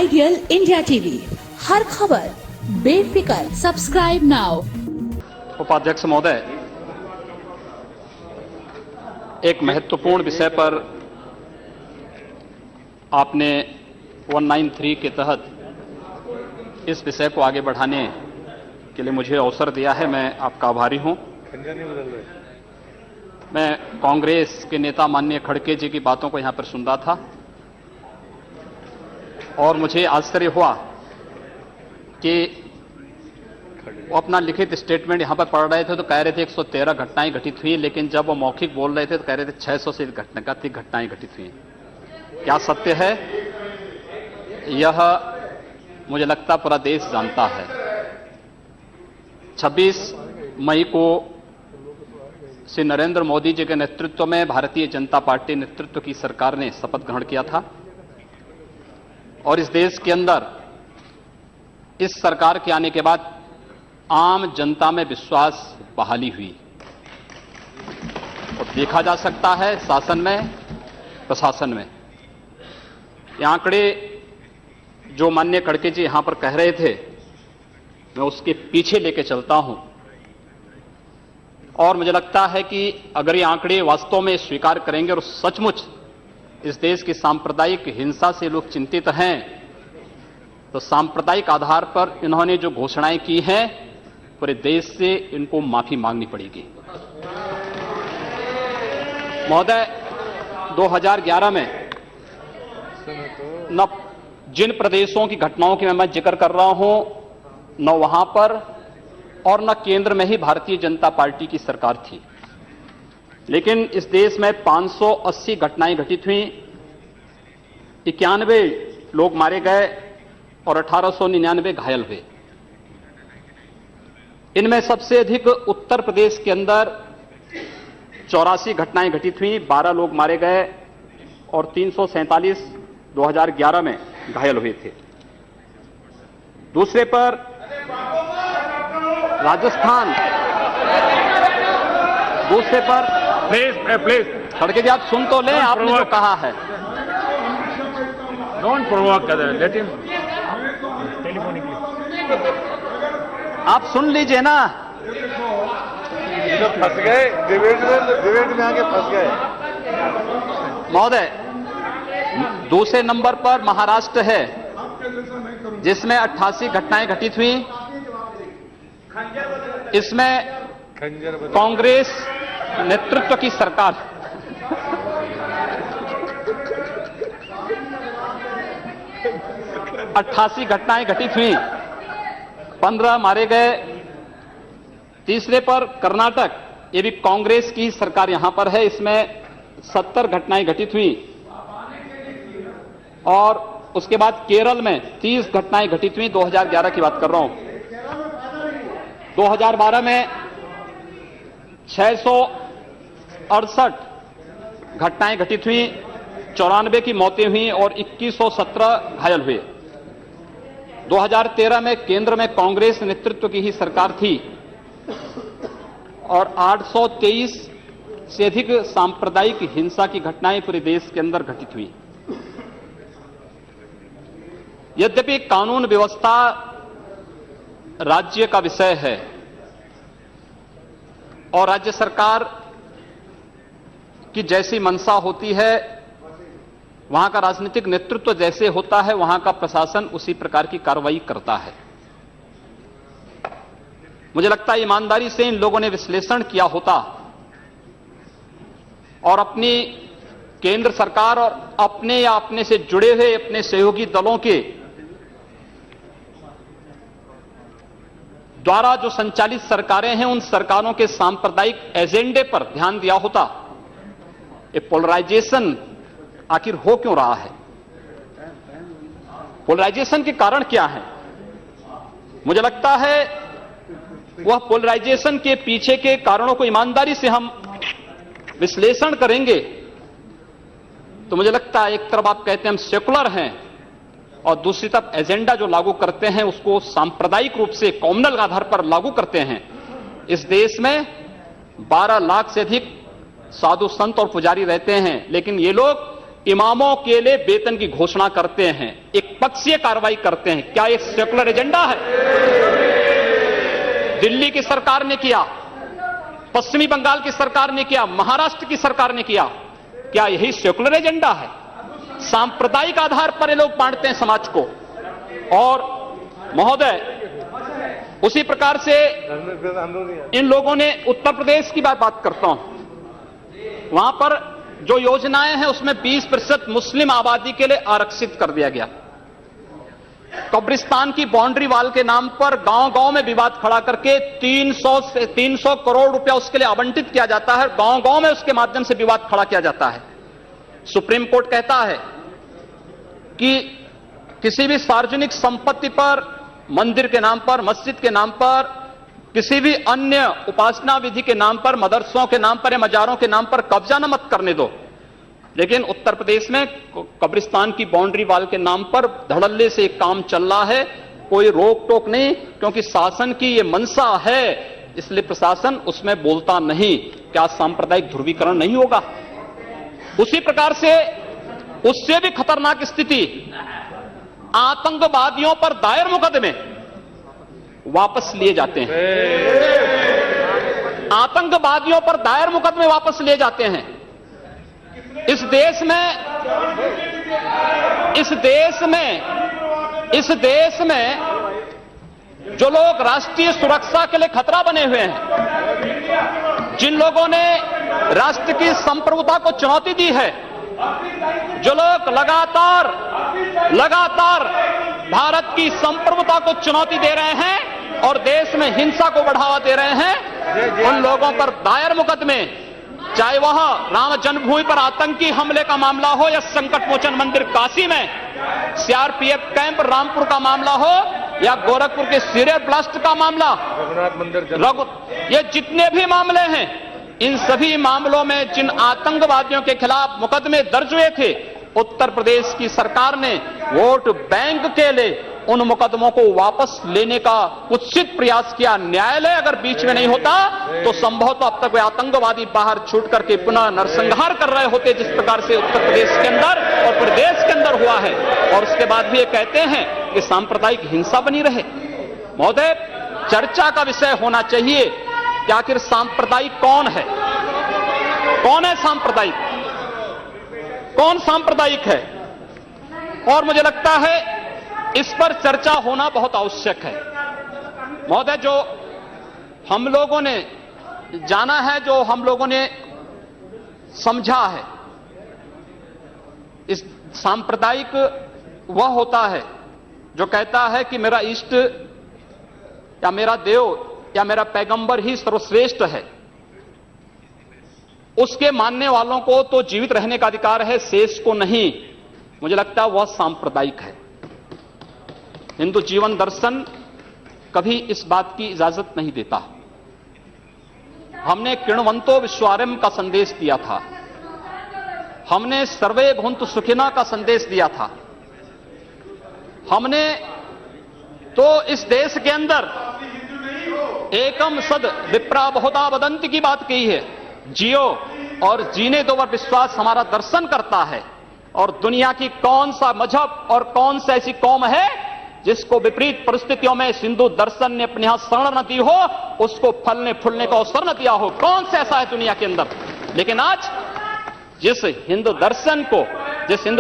Ideal India TV, हर खबर बेफिक्र। Subscribe now. उपाध्यक्ष महोदय, एक महत्वपूर्ण विषय पर आपने 193 के तहत इस विषय को आगे बढ़ाने के लिए मुझे अवसर दिया है। मैं आपका आभारी हूं। मैं कांग्रेस के नेता माननीय खड़गे जी की बातों को यहां पर सुन रहा था और मुझे आश्चर्य हुआ कि वो अपना लिखित स्टेटमेंट यहां पर पढ़ रहे थे तो कह रहे थे 113 घटनाएं घटित हुई, लेकिन जब वो मौखिक बोल रहे थे तो कह रहे थे 600 से घटनाएं घटित हुई। क्या सत्य है यह मुझे लगता पूरा देश जानता है। 26 मई को श्री नरेंद्र मोदी जी के नेतृत्व में भारतीय जनता पार्टी नेतृत्व की सरकार ने शपथ ग्रहण किया था और इस देश के अंदर इस सरकार के आने के बाद आम जनता में विश्वास बहाली हुई और देखा जा सकता है शासन में, प्रशासन में। ये आंकड़े जो माननीय खड़गे जी यहां पर कह रहे थे, मैं उसके पीछे लेके चलता हूं और मुझे लगता है कि अगर ये आंकड़े वास्तव में स्वीकार करेंगे और सचमुच इस देश की सांप्रदायिक हिंसा से लोग चिंतित हैं, तो सांप्रदायिक आधार पर इन्होंने जो घोषणाएं की हैं पूरे देश से इनको माफी मांगनी पड़ेगी। महोदय, 2011 में न जिन प्रदेशों की घटनाओं की मैं जिक्र कर रहा हूं, न वहां पर और न केंद्र में ही भारतीय जनता पार्टी की सरकार थी, लेकिन इस देश में 580 घटनाएं घटित हुई, 91 लोग मारे गए और 1899 घायल हुए। इनमें सबसे अधिक उत्तर प्रदेश के अंदर 84 घटनाएं घटित हुई, 12 लोग मारे गए और 347 2011 में घायल हुए थे। दूसरे पर राजस्थान, दूसरे पर प्लीज खड़गे जी आप सुन तो लें, आपने जो कहा है। Don't provoke, let him telephonically. आप सुन लीजिए ना। फंस गए डिबेट में आके फंस गए। महोदय, दूसरे नंबर पर महाराष्ट्र है जिसमें 88 घटनाएं घटित हुई। इसमें कांग्रेस नेतृत्व की सरकार 88 घटनाएं घटित हुई, 15 मारे गए। तीसरे पर कर्नाटक, ये भी कांग्रेस की सरकार यहां पर है, इसमें 70 घटनाएं घटित हुई और उसके बाद केरल में 30 घटनाएं घटित हुई। 2011 की बात कर रहा हूं। 2012 में 668 घटनाएं घटित हुई, 94 की मौतें हुई और 2117 घायल हुए। 2013 में केंद्र में कांग्रेस नेतृत्व की ही सरकार थी और 823 से अधिक सांप्रदायिक हिंसा की घटनाएं पूरे देश के अंदर घटित हुई। यद्यपि कानून व्यवस्था राज्य का विषय है और राज्य सरकार की जैसी मंशा होती है, वहां का राजनीतिक नेतृत्व जैसे होता है, वहां का प्रशासन उसी प्रकार की कार्रवाई करता है। मुझे लगता है ईमानदारी से इन लोगों ने विश्लेषण किया होता और अपनी केंद्र सरकार और अपने या अपने से जुड़े हुए अपने सहयोगी दलों के द्वारा जो संचालित सरकारें हैं, उन सरकारों के सांप्रदायिक एजेंडे पर ध्यान दिया होता। ये पोलराइजेशन आखिर हो क्यों रहा है? पोलराइजेशन के कारण क्या है? मुझे लगता है वह पोलराइजेशन के पीछे के कारणों को ईमानदारी से हम विश्लेषण करेंगे तो मुझे लगता है एक तरफ आप कहते हैं हम सेकुलर हैं और दूसरी तरफ एजेंडा जो लागू करते हैं उसको सांप्रदायिक रूप से कॉम्युनल आधार पर लागू करते हैं। इस देश में 12 लाख से अधिक साधु संत और पुजारी रहते हैं, लेकिन ये लोग इमामों के लिए वेतन की घोषणा करते हैं, एक पक्षीय कार्रवाई करते हैं। क्या एक सेकुलर एजेंडा है? दिल्ली की सरकार ने किया, पश्चिमी बंगाल की सरकार ने किया, महाराष्ट्र की सरकार ने किया। क्या यही सेकुलर एजेंडा है? सांप्रदायिक आधार पर ये लोग बांटते हैं समाज को। और महोदय, उसी प्रकार से इन लोगों ने उत्तर प्रदेश की बात करता हूं, वहां पर जो योजनाएं हैं उसमें 20% मुस्लिम आबादी के लिए आरक्षित कर दिया गया। कब्रिस्तान की बाउंड्री वाल के नाम पर गांव-गांव में विवाद खड़ा करके 300 करोड़ रुपया उसके लिए आवंटित किया जाता है। गांव-गांव में उसके माध्यम से विवाद खड़ा किया जाता है। सुप्रीम कोर्ट कहता है कि किसी भी सार्वजनिक संपत्ति पर, मंदिर के नाम पर, मस्जिद के नाम पर, किसी भी अन्य उपासना विधि के नाम पर, मदरसों के नाम पर या मजारों के नाम पर कब्जा न मत करने दो। लेकिन उत्तर प्रदेश में कब्रिस्तान की बाउंड्री वाल के नाम पर धड़ल्ले से एक काम चल रहा है, कोई रोक टोक नहीं, क्योंकि शासन की ये मंशा है, इसलिए प्रशासन उसमें बोलता नहीं। क्या सांप्रदायिक ध्रुवीकरण नहीं होगा? उसी प्रकार से उससे भी खतरनाक स्थिति, आतंकवादियों पर दायर मुकदमे वापस लिए जाते हैं। आतंकवादियों पर दायर मुकदमे वापस लिए जाते हैं। इस देश में जो लोग राष्ट्रीय सुरक्षा के लिए खतरा बने हुए हैं, जिन लोगों ने राष्ट्र की संप्रभुता को चुनौती दी है, जो लोग लगातार भारत की संप्रभुता को चुनौती दे रहे हैं और देश में हिंसा को बढ़ावा दे रहे हैं, उन लोगों पर दायर मुकदमे, चाहे वह राम जन्मभूमि पर आतंकी हमले का मामला हो या संकट मोचन मंदिर काशी में सीआरपीएफ कैंप रामपुर का मामला हो या गोरखपुर के सीरियल ब्लास्ट का मामला, रघुनाथ मंदिर, ये जितने भी मामले हैं, इन सभी मामलों में जिन आतंकवादियों के खिलाफ मुकदमे दर्ज हुए थे, उत्तर प्रदेश की सरकार ने वोट बैंक के लिए उन मुकदमों को वापस लेने का कुत्सित प्रयास किया। न्यायालय अगर बीच में नहीं होता तो संभवतः अब तक वे आतंकवादी बाहर छूट करके पुनः नरसंहार कर रहे होते, जिस प्रकार से उत्तर प्रदेश के अंदर और प्रदेश के अंदर हुआ है। और उसके बाद भी ये कहते हैं कि सांप्रदायिक हिंसा बनी रहे। महोदय, चर्चा का विषय होना चाहिए कि आखिर सांप्रदायिक कौन है? कौन है सांप्रदायिक? कौन सांप्रदायिक है? और मुझे लगता है इस पर चर्चा होना बहुत आवश्यक है। महोदय, जो हम लोगों ने जाना है, जो हम लोगों ने समझा है, इस सांप्रदायिक वह होता है जो कहता है कि मेरा इष्ट या मेरा देव या मेरा पैगंबर ही सर्वश्रेष्ठ है। उसके मानने वालों को तो जीवित रहने का अधिकार है, शेष को नहीं। मुझे लगता है वह सांप्रदायिक है। हिंदू जीवन दर्शन कभी इस बात की इजाजत नहीं देता। हमने किण्वंतो विश्वारंभ का संदेश दिया था, हमने सर्वे भुंतु सुखिना का संदेश दिया था, हमने तो इस देश के अंदर एकम सद विप्रा बहुधा वदंती की बात कही है। जियो और जीने दो पर विश्वास हमारा दर्शन करता है। और दुनिया की कौन सा मजहब और कौन सा ऐसी कौम है जिसको विपरीत परिस्थितियों में हिंदू दर्शन ने अपने यहां शरण न दी हो, उसको फलने फूलने का अवसर न दिया हो? कौन सा ऐसा है दुनिया के अंदर? लेकिन आज जिस हिंदू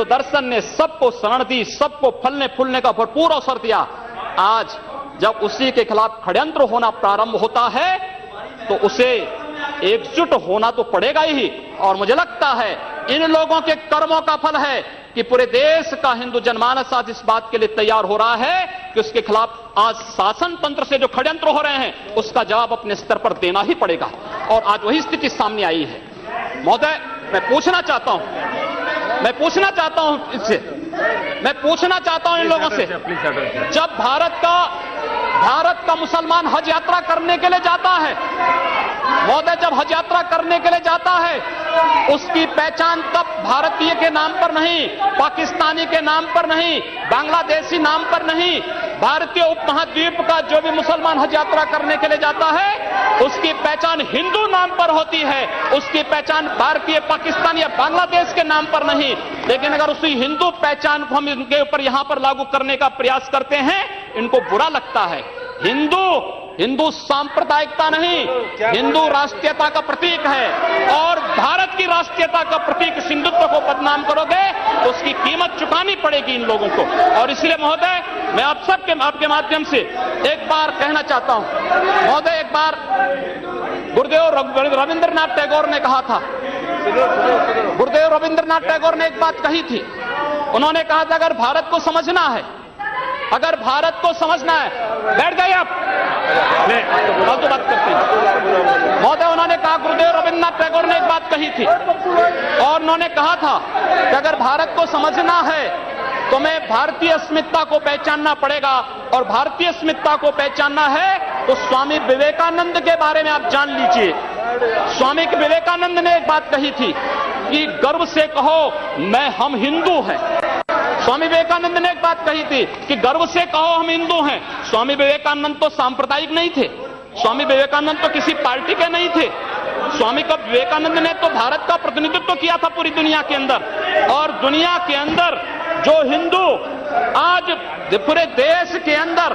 दर्शन ने सबको शरण दी, सबको फलने फूलने का भरपूर अवसर दिया, आज जब उसी के खिलाफ षड्यंत्र होना प्रारंभ होता है तो उसे एकजुट होना तो पड़ेगा ही। और मुझे लगता है इन लोगों के कर्मों का फल है कि पूरे देश का हिंदू जनमानस आज इस बात के लिए तैयार हो रहा है कि उसके खिलाफ आज शासन तंत्र से जो षड्यंत्र हो रहे हैं उसका जवाब अपने स्तर पर देना ही पड़ेगा। और आज वही स्थिति सामने आई है। महोदय, मैं पूछना चाहता हूं इन लोगों से, जब भारत का भारत का मुसलमान हज यात्रा करने के लिए जाता है, महोदय, जब हज यात्रा करने के लिए जाता है उसकी पहचान तब भारतीय के नाम पर नहीं, पाकिस्तानी के नाम पर नहीं, बांग्लादेशी नाम पर नहीं, भारतीय उपमहाद्वीप का जो भी मुसलमान हज यात्रा करने के लिए जाता है उसकी पहचान हिंदू नाम पर होती है, उसकी पहचान भारतीय, पाकिस्तानी या बांग्लादेश के नाम पर नहीं। लेकिन अगर उसी हिंदू पहचान को हम इनके ऊपर यहां पर लागू करने का प्रयास करते हैं, इनको बुरा लगता है। हिंदू सांप्रदायिकता नहीं, हिंदू राष्ट्रीयता का प्रतीक है, और भारत की राष्ट्रीयता का प्रतीक हिंदुत्व को बदनाम करोगे तो उसकी कीमत चुकानी पड़ेगी इन लोगों को। और इसलिए महोदय, मैं आप सबके आपके माध्यम से एक बार कहना चाहता हूं, महोदय, एक बार गुरुदेव रविंद्रनाथ टैगोर ने कहा था, गुरुदेव रविंद्रनाथ टैगोर ने एक बात कही थी, उन्होंने कहा था अगर भारत को समझना है, अगर भारत को समझना है, बैठ गए आप, फालतू बात करते हैं महोदय। उन्होंने कहा, गुरुदेव रविंद्रनाथ टैगोर ने एक बात कही थी और उन्होंने कहा था कि अगर भारत को समझना है तो मैं भारतीय अस्मिता को पहचानना पड़ेगा, और भारतीय अस्मिता को पहचानना है तो स्वामी विवेकानंद के बारे में आप जान लीजिए। स्वामी विवेकानंद ने एक बात कही थी कि गर्व से कहो हम हिंदू हैं। स्वामी विवेकानंद ने एक बात कही थी कि गर्व से कहो हम हिंदू हैं। स्वामी विवेकानंद तो सांप्रदायिक नहीं थे, स्वामी विवेकानंद तो किसी पार्टी के नहीं थे। स्वामी विवेकानंद ने तो भारत का प्रतिनिधित्व किया था पूरी दुनिया के अंदर, और दुनिया के अंदर जो हिंदू आज पूरे देश के अंदर,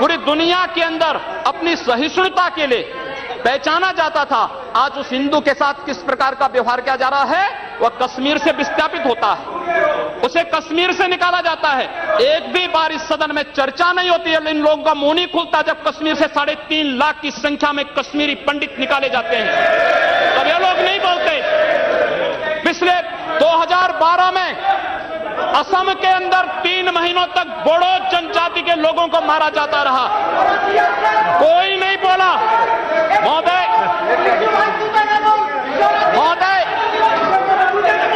पूरी दुनिया के अंदर अपनी सहिष्णुता के लिए पहचाना जाता था, आज उस हिंदू के साथ किस प्रकार का व्यवहार किया जा रहा है, वह कश्मीर से विस्थापित होता है, उसे कश्मीर से निकाला जाता है। एक भी बार इस सदन में चर्चा नहीं होती है, इन लोगों का मुंह नहीं खुलता जब कश्मीर से 3.5 लाख की संख्या में कश्मीरी पंडित निकाले जाते हैं, तब ये लोग नहीं बोलते। पिछले 2012 में असम के अंदर 3 महीनों तक बोडो जनजाति के लोगों को मारा जाता रहा, कोई नहीं बोला। महोदय,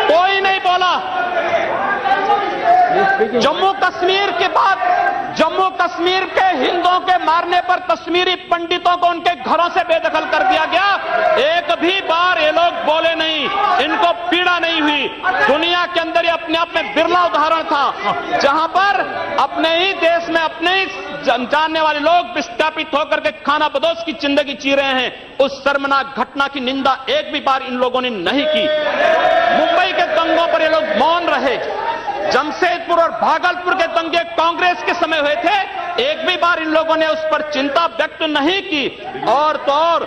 कोई नहीं बोला। जम्मू कश्मीर के बाद जम्मू कश्मीर के हिंदुओं के मारने पर कश्मीरी पंडितों को उनके घरों से बेदखल कर दिया गया, एक भी बार ये लोग बोले नहीं, इनको पीड़ा नहीं हुई। दुनिया के अंदर ये अपने आप में बिरला उदाहरण था जहां पर अपने ही देश में अपने ही जानने वाले लोग विस्थापित होकर के खाना बदोश की जिंदगी जी रहे हैं। उस शर्मनाक घटना की निंदा एक भी बार इन लोगों ने नहीं की। मुंबई के दंगों पर ये लोग मौन रहे, जमशेदपुर और भागलपुर के दंगे कांग्रेस के समय हुए थे, एक भी बार इन लोगों ने उस पर चिंता व्यक्त नहीं की। और तो और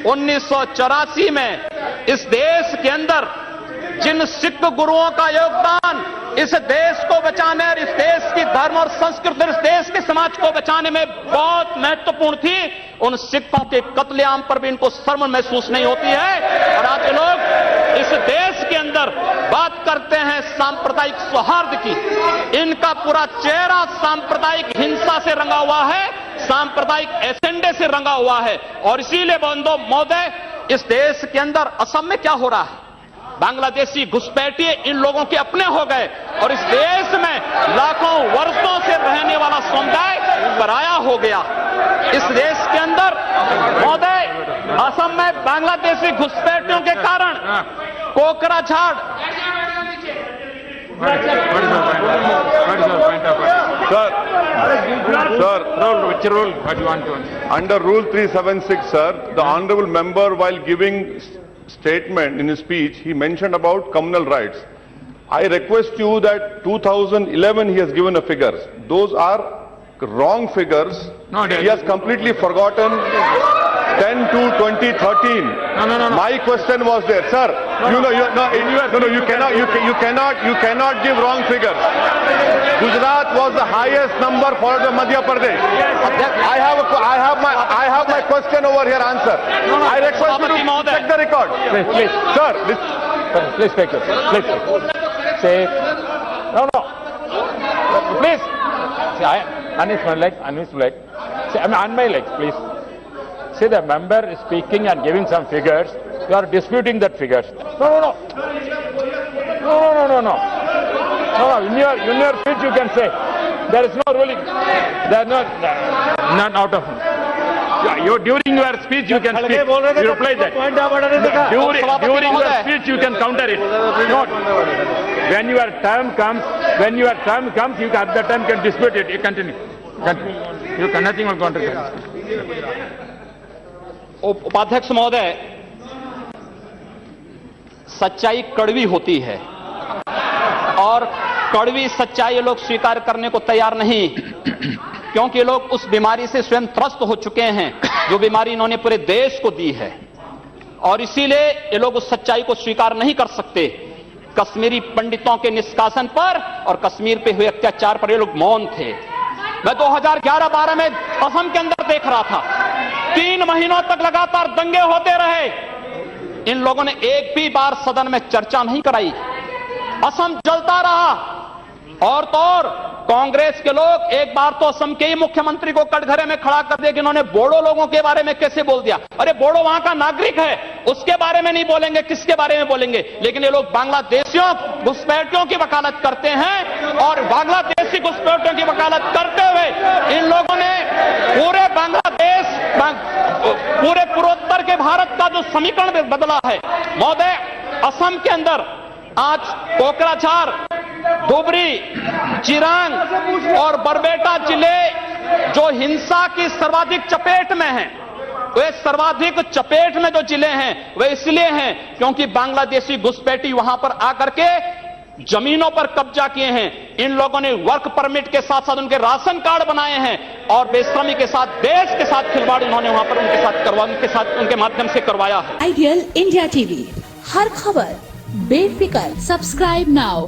1984 में इस देश के अंदर जिन सिख गुरुओं का योगदान इस देश को बचाने और इस देश की धर्म और संस्कृति और इस देश के समाज को बचाने में बहुत महत्वपूर्ण थी, उन सिखों के कत्लेआम पर भी इनको शर्म महसूस नहीं होती है। और आज लोग इस देश के अंदर बात करते हैं सांप्रदायिक सौहार्द की, इनका पूरा चेहरा सांप्रदायिक हिंसा से रंगा हुआ है, सांप्रदायिक एजेंडे से रंगा हुआ है। और इसीलिए बंधु महोदय, इस देश के अंदर असम में क्या हो रहा है, बांग्लादेशी घुसपैठिए इन लोगों के अपने हो गए, और इस देश में लाखों वर्षों से रहने वाला समुदाय पराया हो गया। इस देश के अंदर महोदय, असम में बांग्लादेशी घुसपैठियों के कारण Kokrajhar Under Rule 376, sir, the honourable member, while giving statement in his speech, he mentioned about communal rights. I request you that 2011 he has given a figures. Those are wrong figures. No, he has completely forgotten 10 to 2013. No. My question was there, sir. You cannot give wrong figures. Gujarat was the highest number for the Madhya Pradesh. I have my question over here. Answer. I request you to check the record. Please. Sir, Please take it. Please. Say. No. Please. See, unmute leg. Say, on my legs, please. See, the member is speaking and giving some figures. You are disputing that figures. No. In your speech you can say. There is no ruling. They are not out of. You during your speech you can speak. You reply that. During your speech you can counter it. Not when your term comes. When your term comes, you at that time can dispute it. You continue. You can nothing will counter it. उपाध्यक्ष महोदय, सच्चाई कड़वी होती है और कड़वी सच्चाई ये लोग स्वीकार करने को तैयार नहीं, क्योंकि लोग उस बीमारी से स्वयं त्रस्त हो चुके हैं जो बीमारी इन्होंने पूरे देश को दी है, और इसीलिए ये लोग उस सच्चाई को स्वीकार नहीं कर सकते। कश्मीरी पंडितों के निष्कासन पर और कश्मीर पे हुए अत्याचार पर ये लोग मौन थे। मैं 2011-12 में असम के अंदर देख रहा था, 3 महीनों तक लगातार दंगे होते रहे, इन लोगों ने एक भी बार सदन में चर्चा नहीं कराई। असम जलता रहा, और तो और कांग्रेस के लोग एक बार तो असम के ही मुख्यमंत्री को कटघरे में खड़ा कर दिया कि इन्होंने बोडो लोगों के बारे में कैसे बोल दिया। अरे बोडो वहां का नागरिक है, उसके बारे में नहीं बोलेंगे, किसके बारे में बोलेंगे? लेकिन ये लोग बांग्लादेशियों घुसपैठियों की वकालत करते हैं, और बांग्लादेशी घुसपैठियों की वकालत करते हुए इन लोगों ने पूरे बांग्लादेश, पूरे पूर्वोत्तर के भारत का जो समीकरण बदला है। महोदय, असम के अंदर आज कोकराझार, धुबरी, चिरांग और बरबेटा जिले जो हिंसा की सर्वाधिक चपेट में हैं, वे सर्वाधिक चपेट में जो जिले हैं वे इसलिए हैं क्योंकि बांग्लादेशी घुसपैठी वहां पर आकर के जमीनों पर कब्जा किए हैं। इन लोगों ने वर्क परमिट के साथ साथ उनके राशन कार्ड बनाए हैं, और बेशर्मी के साथ देश के साथ खिलवाड़ उन्होंने वहां पर उनके माध्यम से करवाया है। आइडियल इंडिया टीवी, हर खबर बेफिक्र। Subscribe now.